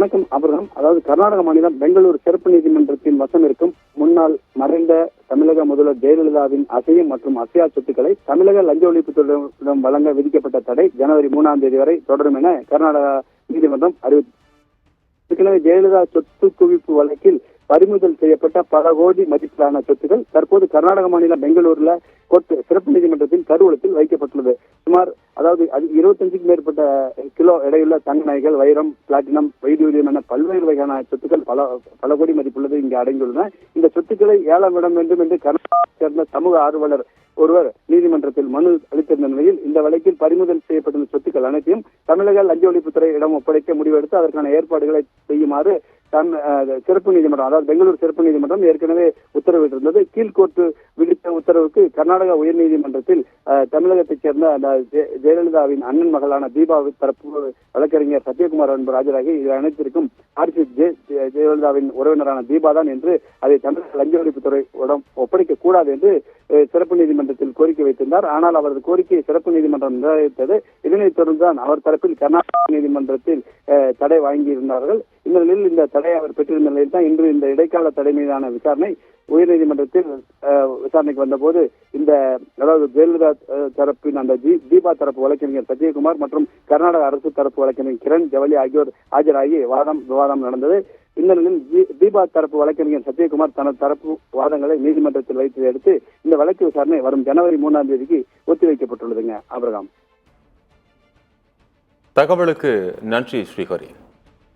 வணக்கம் அபிரகாம். அதாவது கர்நாடக மாநிலம் பெங்களூரு சிறப்பு நீதிமன்றத்தின் வசம் இருக்கும் முன்னாள் மறைந்த தமிழக முதல்வர் ஜெயலலிதாவின் அசையும் மற்றும் அசையா சொத்துக்களை தமிழக லஞ்ச ஒழிப்புத்துறையிடம் வழங்க விதிக்கப்பட்ட தடை ஜனவரி 3ஆம் தேதி வரை தொடரும் என கர்நாடகா நீதிமன்றம் அறிவித்தது. ஏற்கனவே ஜெயலலிதா சொத்து குவிப்பு வழக்கில் பறிமுதல் செய்யப்பட்ட பல கோடி மதிப்பிலான சொத்துக்கள் தற்போது கர்நாடக மாநிலம் பெங்களூருல சிறப்பு நீதிமன்றத்தின் கருவூலத்தில் வைக்கப்பட்டுள்ளது. சுமார் 25க்கும் மேற்பட்ட கிலோ எடையுள்ள தங்க நகைகள், வைரம், பிளாட்டினம், வைடூரியம் என பல்வேறு வகையான சொத்துக்கள் பல கோடி மதிப்புள்ளது இங்கு அடங்கியுள்ளன. இந்த சொத்துக்களை ஏலம் விட வேண்டும் என்று கர்நாடகாவை சேர்ந்த சமூக ஆர்வலர் ஒருவர் நீதிமன்றத்தில் மனு அளித்திருந்த நிலையில் இந்த வழக்கில் பறிமுதல் செய்யப்பட்டுள்ள சொத்துக்கள் அனைத்தையும் தமிழக லஞ்ச ஒழிப்புத்துறையிடம் ஒப்படைக்க முடிவெடுத்து அதற்கான ஏற்பாடுகளை செய்யுமாறு சிறப்பு நீதிமன்றம், அதாவது பெங்களூரு சிறப்பு நீதிமன்றம் ஏற்கனவே உத்தரவிட்டிருந்தது. கீழ்கோர்ட்டு விதித்த உத்தரவுக்கு கர்நாடக உயர்நீதிமன்றத்தில் தமிழகத்தைச் சேர்ந்த ஜெயலலிதாவின் அண்ணன் மகளான தீபா தரப்பு வழக்கறிஞர் சத்யகுமார் என்பவர் ஆஜராகி இது அனைத்திற்கும் ஆர்சி ஜெயலலிதாவின் உறவினரான தீபா தான் என்று அதை தமிழக லஞ்ச ஒழிப்புத்துறையிடம் ஒப்படைக்க கூடாது என்று சிறப்பு நீதிமன்றத்தில் கோரிக்கை வைத்திருந்தார். ஆனால் அவரது கோரிக்கையை சிறப்பு நீதிமன்றம் நிராகரித்தது. இதனைத் தொடர்ந்துதான் அவர் தரப்பில் கர்நாடக நீதிமன்றத்தில் தடை வாங்கியிருந்தார்கள். இந்த நிலையில் இந்த தடை அவர் பெற்றிருந்த நிலையில் தான் இன்று இந்த இடைக்கால தடை மீதான விசாரணை உயர்நீதிமன்றத்தில் விசாரணைக்கு வந்தபோது அதாவது ஜெயலலிதா தரப்பின் அந்த தீபா தரப்பு வழக்கறிஞர் சத்யகுமார் மற்றும் கர்நாடக அரசு தரப்பு வழக்கறிஞர் கிரண் ஜவலி ஆகியோர் ஆஜராகி விவாதம் நடந்தது. இந்த நிலையில் தீபா தரப்பு வழக்கறிஞர் சத்யகுமார் தனது தரப்பு வாதங்களை நீதிமன்றத்தில் வைத்து எடுத்து இந்த வழக்கு விசாரணை வரும் ஜனவரி 3ஆம் தேதிக்கு ஒத்திவைக்கப்பட்டுள்ளதுங்க. அபிரகாம். தகவலுக்கு நன்றி ஸ்ரீஹரி.